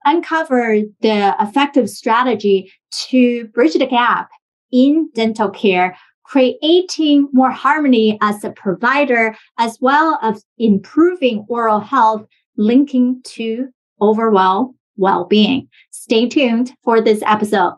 uncover the effective strategy to bridge the gap in dental care, creating more harmony as a provider, as well as improving oral health, linking to overall well-being. Stay tuned for this episode.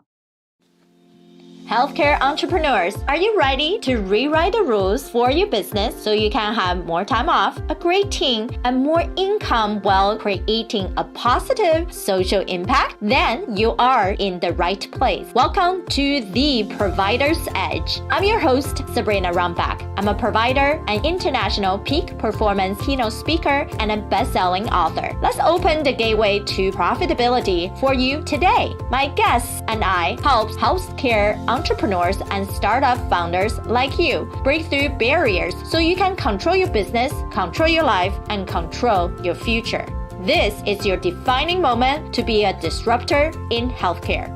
Healthcare entrepreneurs, are you ready to rewrite the rules for your business so you can have more time off, a great team, and more income while creating a positive social impact? Then you are in the right place. Welcome to The Provider's Edge. I'm your host, Sabrina Rumbach. I'm a provider, an international peak performance keynote speaker, and a best-selling author. Let's open the gateway to profitability for you today. My guests and I help healthcare entrepreneurs and startup founders like you break through barriers so you can control your business, control your life, and control your future. This is your defining moment to be a disruptor in healthcare.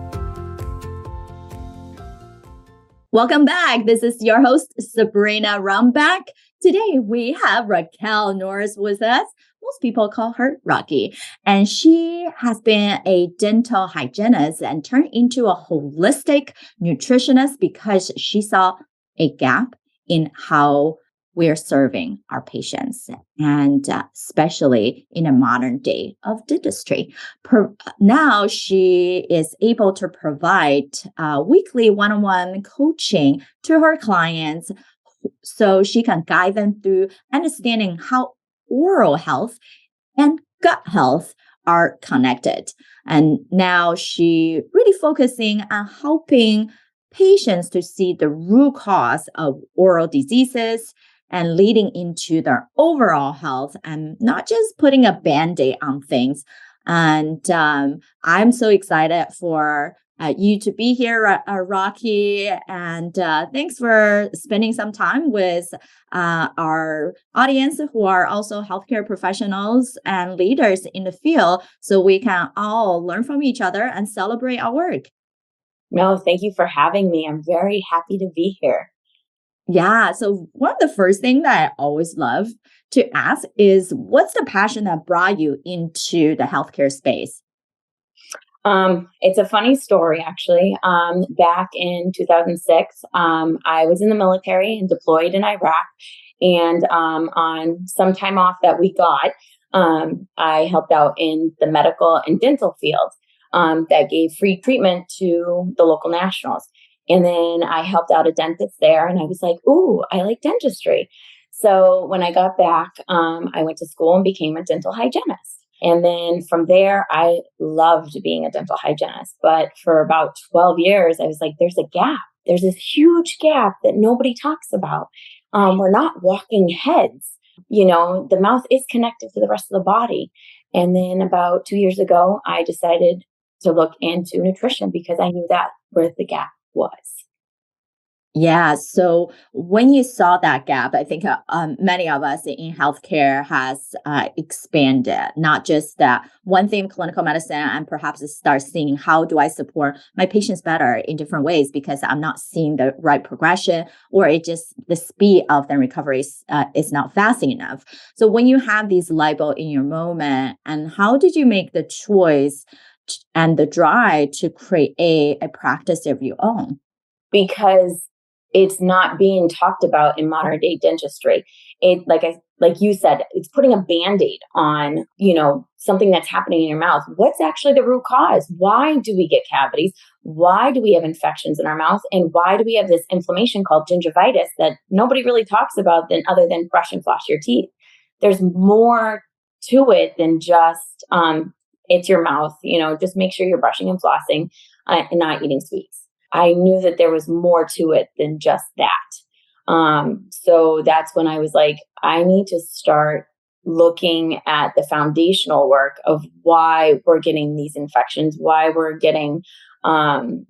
Welcome back. This is your host, Sabrina Rumbach. Today we have Raquel Norris with us. Most people call her Rocky. And she has been a dental hygienist and turned into a holistic nutritionist because she saw a gap in how we're serving our patients, and especially in a modern day of dentistry. Now she is able to provide weekly one-on-one coaching to her clients so she can guide them through understanding how oral health and gut health are connected. And now she really focusing on helping patients to see the root cause of oral diseases and leading into their overall health and not just putting a Band-Aid on things. And I'm so excited for you to be here, Rocky. And thanks for spending some time with our audience who are also healthcare professionals and leaders in the field so we can all learn from each other and celebrate our work. No, thank you for having me. I'm very happy to be here. Yeah. So one of the first things that I always love to ask is, what's the passion that brought you into the healthcare space? It's a funny story, actually. Back in 2006, I was in the military and deployed in Iraq. And on some time off that we got, I helped out in the medical and dental field that gave free treatment to the local nationals. And then I helped out a dentist there, and I was like, ooh, I like dentistry. So when I got back, I went to school and became a dental hygienist. And then from there, I loved being a dental hygienist. But for about 12 years, I was like, there's a gap. There's this huge gap that nobody talks about. We're not walking heads. You know, the mouth is connected to the rest of the body. And then about 2 years ago, I decided to look into nutrition because I knew that where the gap was. Yeah. So when you saw that gap, I think many of us in healthcare has expanded, not just that one thing, clinical medicine, and perhaps start seeing how do I support my patients better in different ways because I'm not seeing the right progression, or it just the speed of the recovery is not fast enough. So when you have these light bulb in your moment, and how did you make the choice and the drive to create a practice of your own? Because it's not being talked about in modern day dentistry. It, like you said, it's putting a Band-Aid on, something that's happening in your mouth. What's actually the root cause? Why do we get cavities? Why do we have infections in our mouth? And why do we have this inflammation called gingivitis that nobody really talks about other than brush and floss your teeth? There's more to it than just, it's your mouth, just make sure you're brushing and flossing and not eating sweets. I knew that there was more to it than just that. So that's when I was like, I need to start looking at the foundational work of why we're getting these infections, why we're getting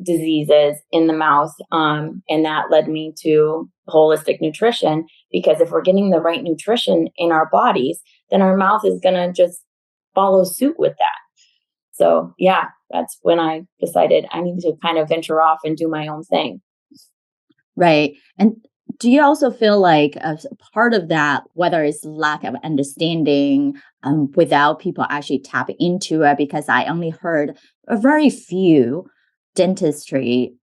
diseases in the mouth. And that led me to holistic nutrition, because if we're getting the right nutrition in our bodies, then our mouth is going to just follow suit with that. So yeah, that's when I decided I need to kind of venture off and do my own thing. Right. And do you also feel like as part of that, whether it's lack of understanding without people actually tap into it? Because I only heard a very few dentistry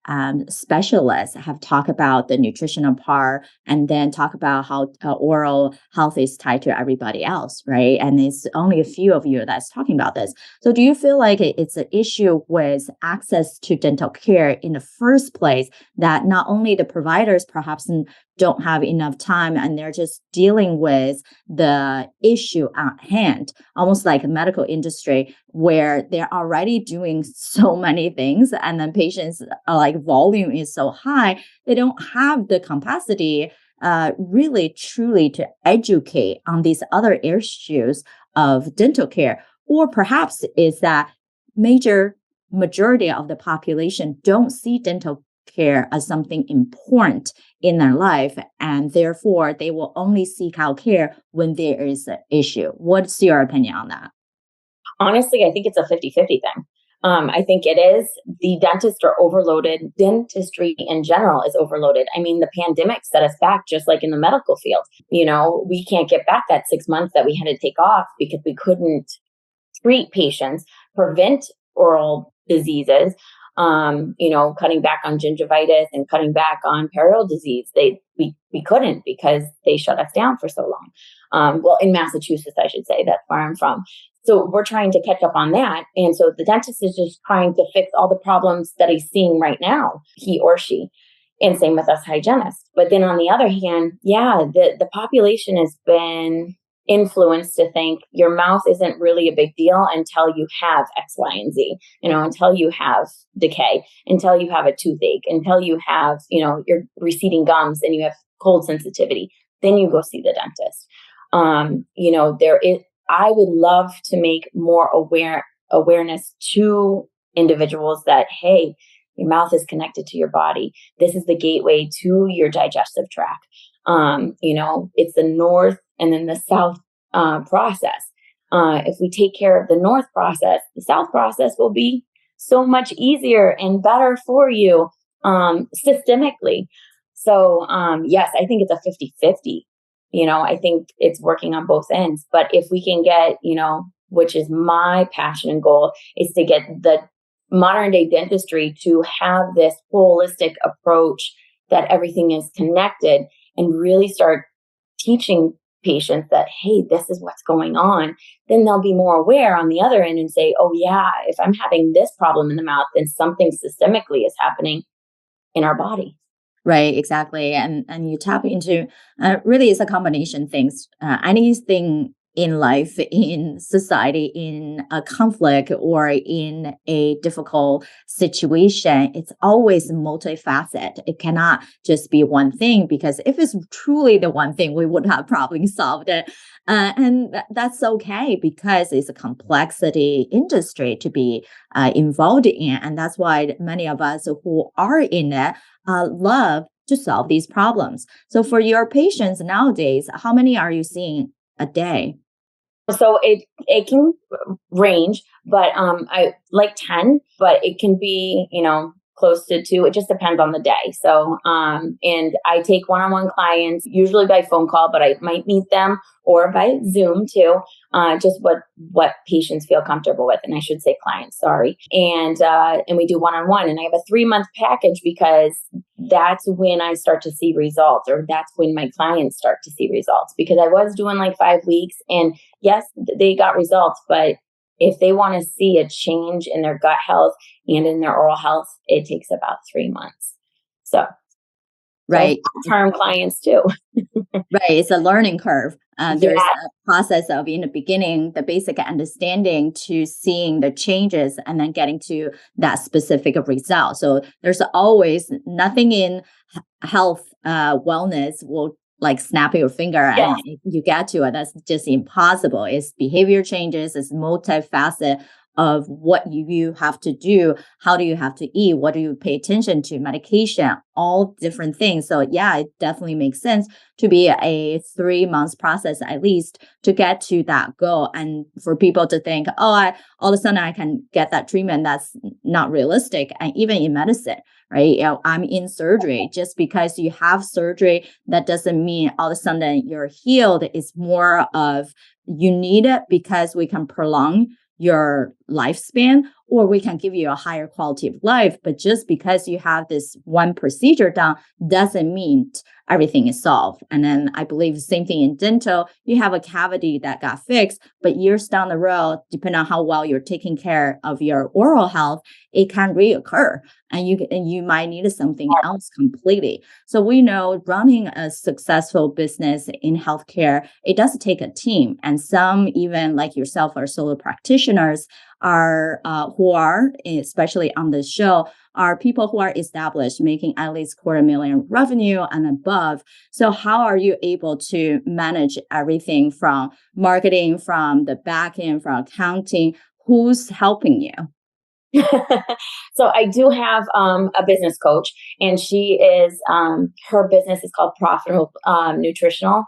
specialists have talked about the nutritional part and then talk about how oral health is tied to everybody else, right? And it's only a few of you that's talking about this. So do you feel like it's an issue with access to dental care in the first place, that not only the providers perhaps don't have enough time and they're just dealing with the issue at hand, almost like a medical industry where they're already doing so many things and then patients are like volume is so high, they don't have the capacity really truly to educate on these other issues of dental care. Or perhaps is that majority of the population don't see dental care as something important in their life, and therefore they will only seek out care when there is an issue. What's your opinion on that? Honestly, I think it's a 50-50 thing. I think it is. The dentists are overloaded. Dentistry in general is overloaded. I mean, the pandemic set us back, just like in the medical field. We can't get back that 6 months that we had to take off because we couldn't treat patients, prevent oral diseases, cutting back on gingivitis and cutting back on periodontal disease. We couldn't because they shut us down for so long. Well, in Massachusetts, I should say, that's where I'm from. So we're trying to catch up on that. And so the dentist is just trying to fix all the problems that he's seeing right now, he or she. And same with us hygienists. But then on the other hand, the population has been influenced to think your mouth isn't really a big deal until you have X, Y, and Z, until you have decay, until you have a toothache, until you have, your receding gums and you have cold sensitivity. Then you go see the dentist. I would love to make more awareness to individuals that, hey, your mouth is connected to your body. This is the gateway to your digestive tract. It's the north and then the south process. If we take care of the north process, the south process will be so much easier and better for you systemically. So, yes, I think it's a 50-50. I think it's working on both ends. But if we can get, which is my passion and goal, is to get the modern day dentistry to have this holistic approach that everything is connected and really start teaching patients that, hey, this is what's going on, then they'll be more aware on the other end and say, oh yeah, if I'm having this problem in the mouth, then something systemically is happening in our body. Right, exactly. And you tap into really it's a combination things. Anything in life, in society, in a conflict or in a difficult situation, it's always multifaceted. It cannot just be one thing, because if it's truly the one thing, we would have probably solved it. And that's okay, because it's a complexity industry to be involved in. And that's why many of us who are in it love to solve these problems. So for your patients nowadays, how many are you seeing a day? So it can range, but I like 10, but it can be, close to 2. It just depends on the day. So, and I take one-on-one clients, usually by phone call, but I might meet them or by Zoom too. Just what patients feel comfortable with. And I should say clients, sorry. And we do one-on-one, and I have a 3-month package because that's when I start to see results, or that's when my clients start to see results, because I was doing like 5 weeks, and yes, they got results, but if they want to see a change in their gut health and in their oral health, it takes about 3 months. So, right. Term clients too. Right. It's a learning curve. There's a process of, in the beginning, the basic understanding to seeing the changes and then getting to that specific result. So there's always nothing in health, wellness will like snap your finger and you get to it. That's just impossible. It's behavior changes. It's multifaceted of what you have to do. How do you have to eat? What do you pay attention to? Medication, all different things. So yeah, it definitely makes sense to be a 3 months process at least to get to that goal. And for people to think, oh, all of a sudden I can get that treatment, that's not realistic. And even in medicine, right? I'm in surgery. Just because you have surgery, that doesn't mean all of a sudden you're healed. It's more of you need it because we can prolong your lifespan, or we can give you a higher quality of life. But just because you have this one procedure done doesn't mean everything is solved. And then I believe the same thing in dental. You have a cavity that got fixed, but years down the road, depending on how well you're taking care of your oral health, it can reoccur, and you might need something else completely. So we know running a successful business in healthcare, it does take a team, and some even like yourself are solo practitioners are who are, especially on the show, are people who are established, making at least $250,000 revenue and above. So how are you able to manage everything from marketing, from the back end, from accounting? Who's helping you? So I do have a business coach, and she is her business is called Profitable Nutritional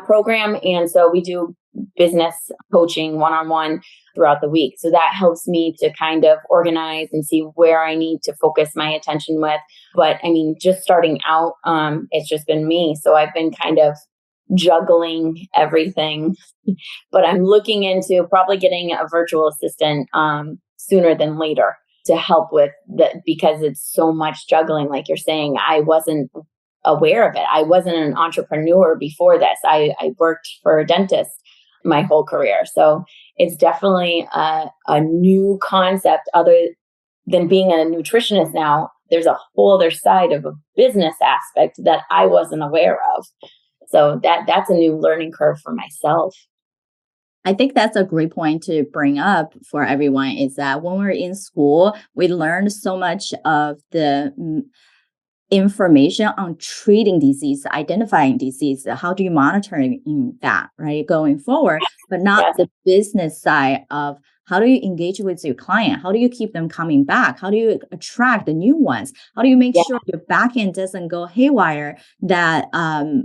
Program, and so we do business coaching one-on-one throughout the week. So that helps me to kind of organize and see where I need to focus my attention with. But I mean, just starting out, it's just been me. So I've been kind of juggling everything, but I'm looking into probably getting a virtual assistant sooner than later to help with that, because it's so much juggling. Like you're saying, I wasn't aware of it. I wasn't an entrepreneur before this. I worked for a dentist my whole career. So it's definitely a new concept other than being a nutritionist now. There's a whole other side of a business aspect that I wasn't aware of. So that's a new learning curve for myself. I think that's a great point to bring up for everyone, is that when we're in school, we learn so much of the information on treating disease, identifying disease. How do you monitor that, right, going forward, but not the business side of how do you engage with your client? How do you keep them coming back? How do you attract the new ones? How do you make sure your back end doesn't go haywire? That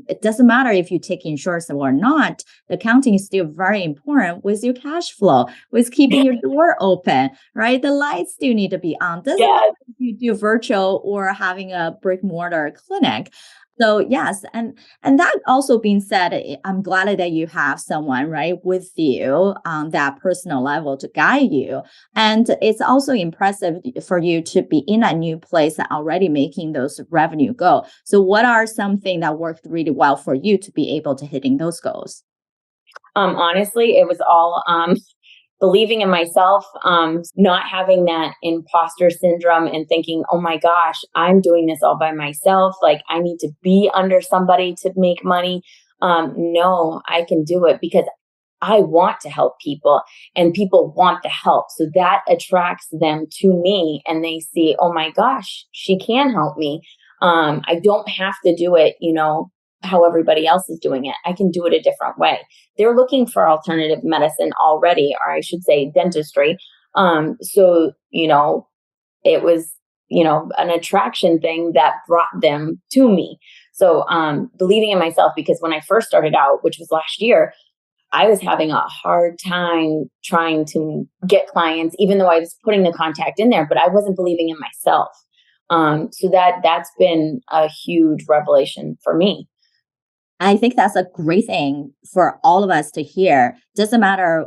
it doesn't matter if you take insurance or not. The accounting is still very important with your cash flow, with keeping your door open, right? The lights still need to be on. Doesn't matter if you do virtual or having a brick mortar clinic. So yes, and that also being said, I'm glad that you have someone right with you on that personal level to guide you, and it's also impressive for you to be in a new place and already making those revenue go. So, what are something that worked really well for you to be able to hitting those goals? Honestly, it was all believing in myself, not having that imposter syndrome and thinking, oh my gosh, I'm doing this all by myself. Like I need to be under somebody to make money. No, I can do it because I want to help people and people want the help. So that attracts them to me and they see, oh my gosh, she can help me. I don't have to do it, how everybody else is doing it. I can do it a different way. They're looking for alternative medicine already, or I should say dentistry. So, it was, an attraction thing that brought them to me. So, believing in myself, because when I first started out, which was last year, I was having a hard time trying to get clients, even though I was putting the contact in there, but I wasn't believing in myself. So that's been a huge revelation for me. I think that's a great thing for all of us to hear. Doesn't matter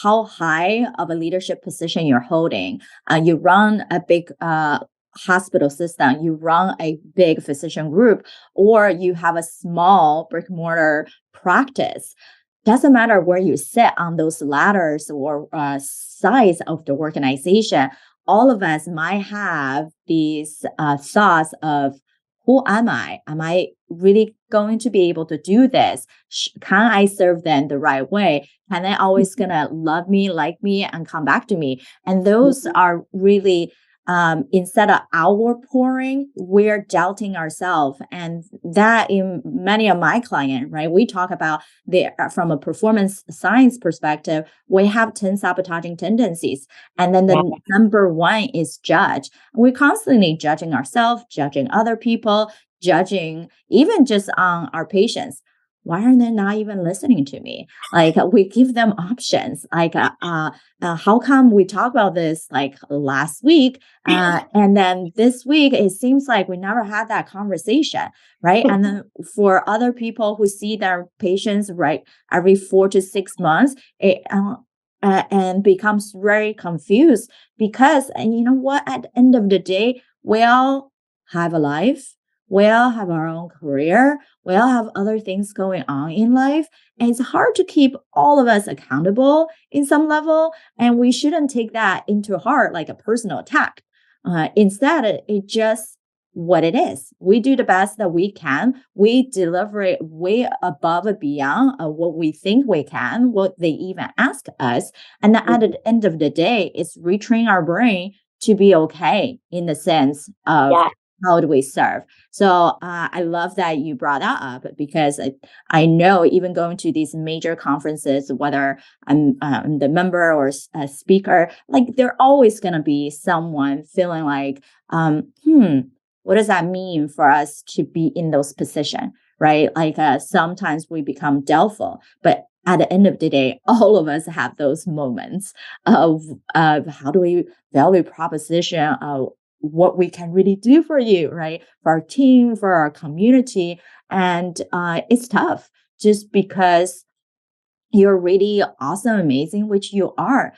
how high of a leadership position you're holding. You run a big hospital system, you run a big physician group, or you have a small brick mortar practice. Doesn't matter where you sit on those ladders or size of the organization. All of us might have these thoughts of, who am I? Am I really going to be able to do this? Can I serve them the right way? Can they always gonna love me, like me, and come back to me? And those are really, instead of outward pouring, we're doubting ourselves. And that in many of my clients, right? We talk about from a performance science perspective, we have 10 sabotaging tendencies. And then the number one is judge. We're constantly judging ourselves, judging other people, judging even just on our patients. why are they not even listening to me? Like we give them options. Like, how come we talked about this like last week, and then this week it seems like we never had that conversation, right? And then for other people who see their patients right every 4 to 6 months, and becomes very confused because, and you know what? At the end of the day, we all have a life. We all have our own career. We all have other things going on in life. And it's hard to keep all of us accountable in some level. And we shouldn't take that into heart like a personal attack. Instead, it just what it is. We do the best that we can. We deliver it way above and beyond what we think we can, what they even ask us. And then at the end of the day, it's retrain our brain to be okay in the sense of Yeah. how do we serve. So I love that you brought that up because I know even going to these major conferences, whether I'm the member or a speaker, like there always going to be someone feeling like, what does that mean for us to be in those positions, right? Like sometimes we become doubtful, but at the end of the day, all of us have those moments of how do we value proposition what we can really do for you, right? For our team, for our community. And it's tough just because you're really awesome, amazing, which you are.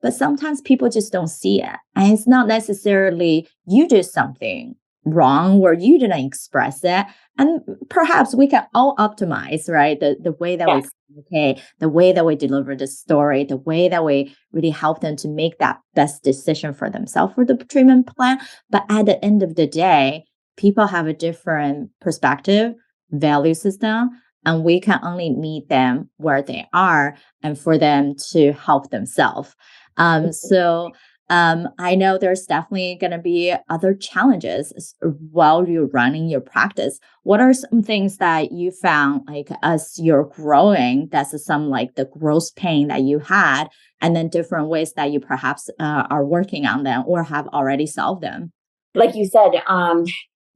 But sometimes people just don't see it. And it's not necessarily you did something wrong or you didn't express it. And perhaps we can all optimize, right? The way that we Yes. communicate, the way that we deliver the story, the way that we really help them to make that best decision for themselves for the treatment plan. But at the end of the day, people have a different perspective, value system, and we can only meet them where they are and for them to help themselves. I know there's definitely going to be other challenges while you're running your practice. What are some things that you found, like as you're growing, that's some like the growth pain that you had, and then different ways that you perhaps are working on them or have already solved them? Like you said,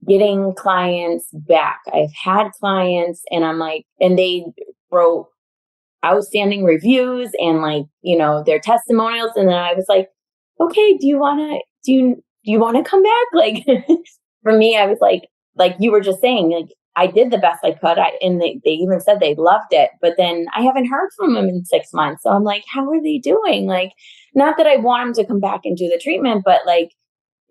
getting clients back. I've had clients and I'm like, and they wrote outstanding reviews and like, their testimonials. And then I was like, okay, do you want to come back? Like for me, I was like you were just saying, like I did the best I could. And they even said they loved it, but then I haven't heard from them in 6 months. So I'm like, how are they doing? Like, not that I want them to come back and do the treatment, but like,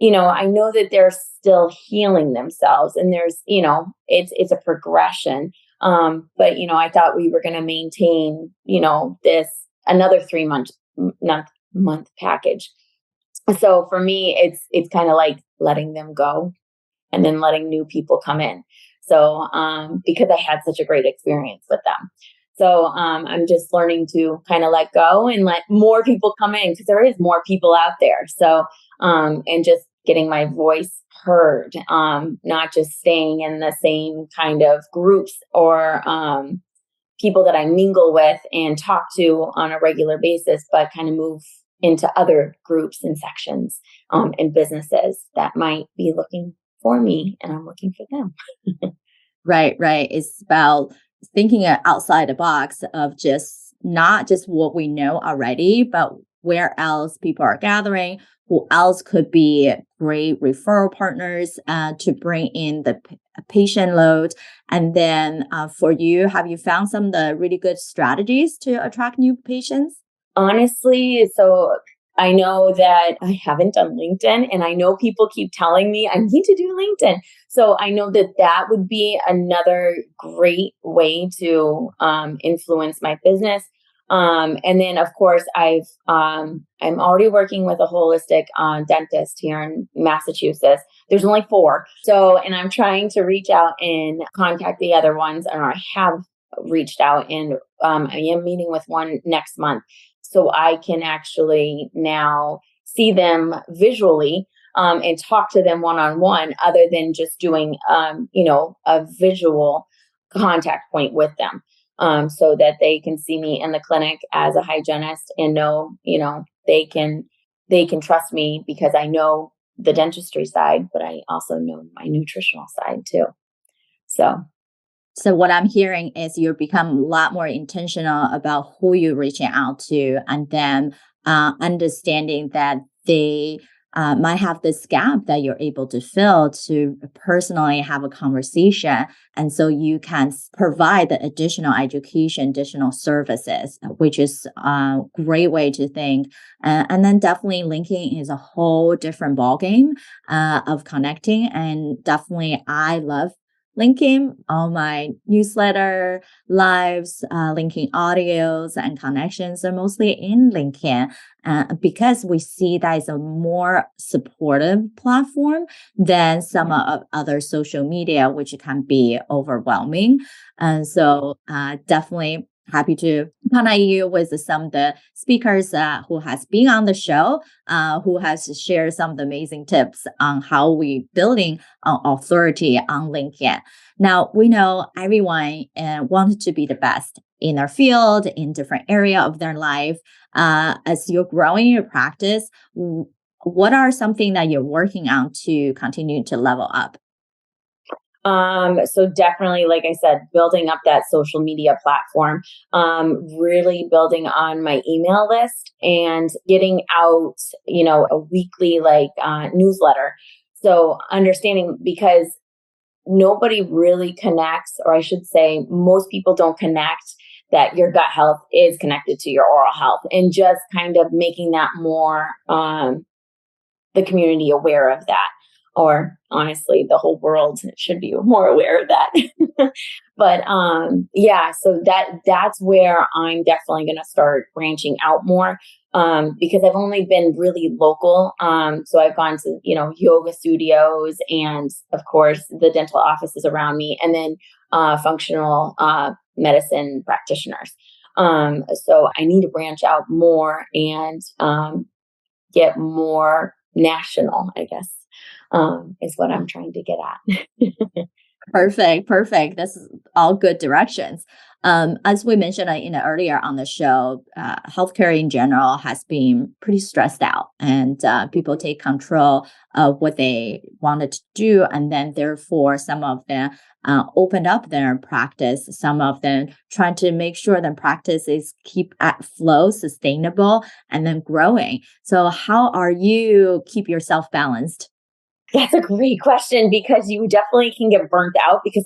I know that they're still healing themselves and there's, it's a progression. But I thought we were going to maintain, this another 3 month package. So for me, it's kind of like letting them go and then letting new people come in. So, because I had such a great experience with them. So, I'm just learning to kind of let go and let more people come in because there is more people out there. So, and just getting my voice heard, not just staying in the same kind of groups or, people that I mingle with and talk to on a regular basis, but kind of move into other groups and sections, and businesses that might be looking for me and I'm looking for them. Right, right. It's about thinking outside the box of just not just what we know already, but where else people are gathering, who else could be great referral partners to bring in the patient load. And then for you, have you found some of the really good strategies to attract new patients? Honestly, so I know that I haven't done LinkedIn and I know people keep telling me I need to do LinkedIn. So I know that that would be another great way to influence my business. And then of course I'm already working with a holistic dentist here in Massachusetts. There's only 4. So, and I'm trying to reach out and contact the other ones, or I have reached out and I am meeting with one next month. So I can actually now see them visually and talk to them one-on-one other than just doing, a visual contact point with them, so that they can see me in the clinic as a hygienist and know, they can trust me because I know the dentistry side, but I also know my nutritional side too. So So what I'm hearing is you become a lot more intentional about who you're reaching out to, and then understanding that they might have this gap that you're able to fill to personally have a conversation. And so you can provide the additional education, additional services, which is a great way to think. And then definitely linking is a whole different ballgame of connecting. And definitely I love linking all my newsletter, lives, linking audios and connections are mostly in LinkedIn because we see that is a more supportive platform than some of other social media, which can be overwhelming. And so definitely happy to connect you with some of the speakers who has been on the show, who has shared some of the amazing tips on how we building authority on LinkedIn. Now, we know everyone wants to be the best in their field, in different area of their life. As you're growing your practice, what are something that you're working on to continue to level up? So definitely, like I said, building up that social media platform, really building on my email list and getting out, a weekly newsletter. So understanding, because nobody really connects, or I should say, most people don't connect that your gut health is connected to your oral health, and just kind of making that more, the community aware of that. Or honestly, the whole world should be more aware of that. But yeah, so that's where I'm definitely going to start branching out more, because I've only been really local. So I've gone to yoga studios, and of course the dental offices around me, and then functional medicine practitioners. So I need to branch out more and get more national, I guess, is what I'm trying to get at. Perfect, perfect. This is all good directions. As we mentioned earlier on the show, healthcare in general has been pretty stressed out, and people take control of what they wanted to do, and then therefore some of them opened up their practice. Some of them trying to make sure the practice is keep at flow, sustainable, and then growing. So, how are you keep yourself balanced? That's a great question, because you definitely can get burnt out, because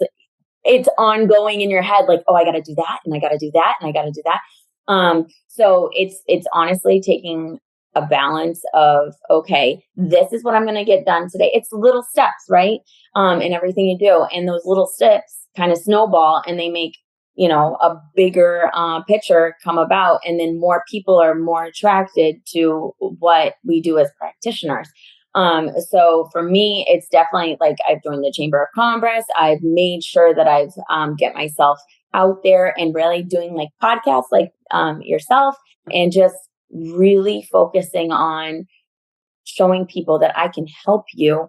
it's ongoing in your head, like, oh, I got to do that, and I got to do that, and I got to do that. So it's honestly taking a balance of, okay, this is what I'm going to get done today. It's little steps, right? In everything you do, and those little steps kind of snowball, and they make a bigger picture come about, and then more people are more attracted to what we do as practitioners. So for me, it's definitely like I've joined the Chamber of Commerce. I've made sure that I've get myself out there and really doing like podcasts like yourself, and just really focusing on showing people that I can help you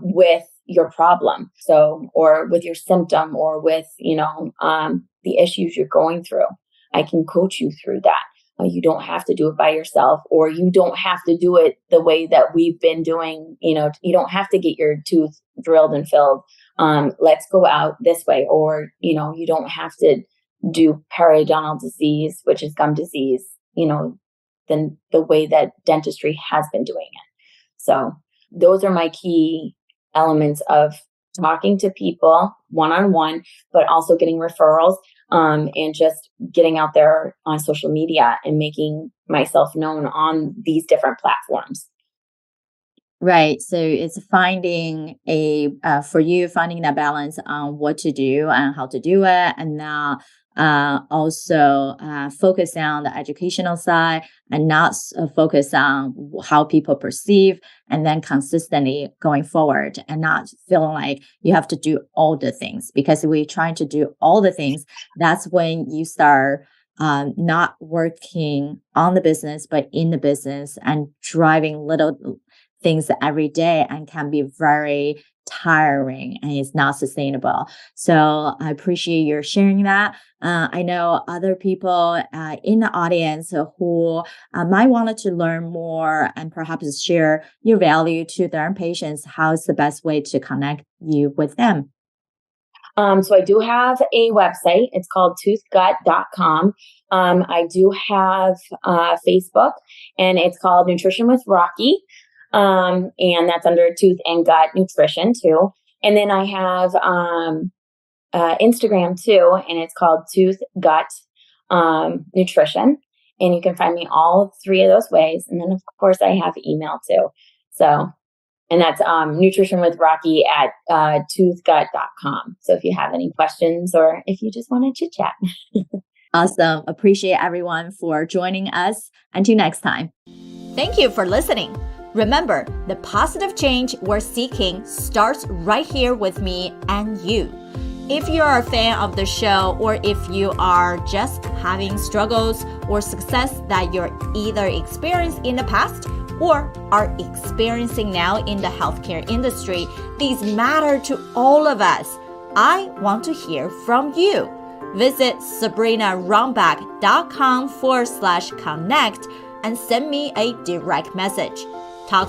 with your problem. So, or with your symptom, or with, the issues you're going through. I can coach you through that. You don't have to do it by yourself, or you don't have to do it the way that we've been doing. You don't have to get your tooth drilled and filled. Let's go out this way. Or, you don't have to do periodontal disease, which is gum disease, than the way that dentistry has been doing it. So those are my key elements of talking to people one-on-one, but also getting referrals, and just getting out there on social media and making myself known on these different platforms. Right. So it's finding for you, finding that balance on what to do and how to do it. And now also focus on the educational side, and not focus on how people perceive, and then consistently going forward, and not feeling like you have to do all the things, because if we're trying to do all the things, that's when you start not working on the business, but in the business, and driving little things every day, and can be very tiring, and it's not sustainable. So I appreciate your sharing that. I know other people in the audience who might want to learn more, and perhaps share your value to their patients. How is the best way to connect you with them? So I do have a website. It's called toothgut.com. I do have Facebook, and it's called Nutrition with Rocky. And that's under Tooth and Gut Nutrition too. And then I have Instagram too, and it's called Tooth Gut Nutrition. And you can find me all three of those ways. And then, of course, I have email too. So, and that's Nutrition with Rocky at toothgut.com. So if you have any questions or if you just want to chit chat. Awesome. Appreciate everyone for joining us. Until next time. Thank you for listening. Remember, the positive change we're seeking starts right here with me and you. If you are a fan of the show, or if you are just having struggles or success that you're either experienced in the past or are experiencing now in the healthcare industry, these matter to all of us. I want to hear from you. Visit SabrinaRumbach.com/connect and send me a direct message. Talk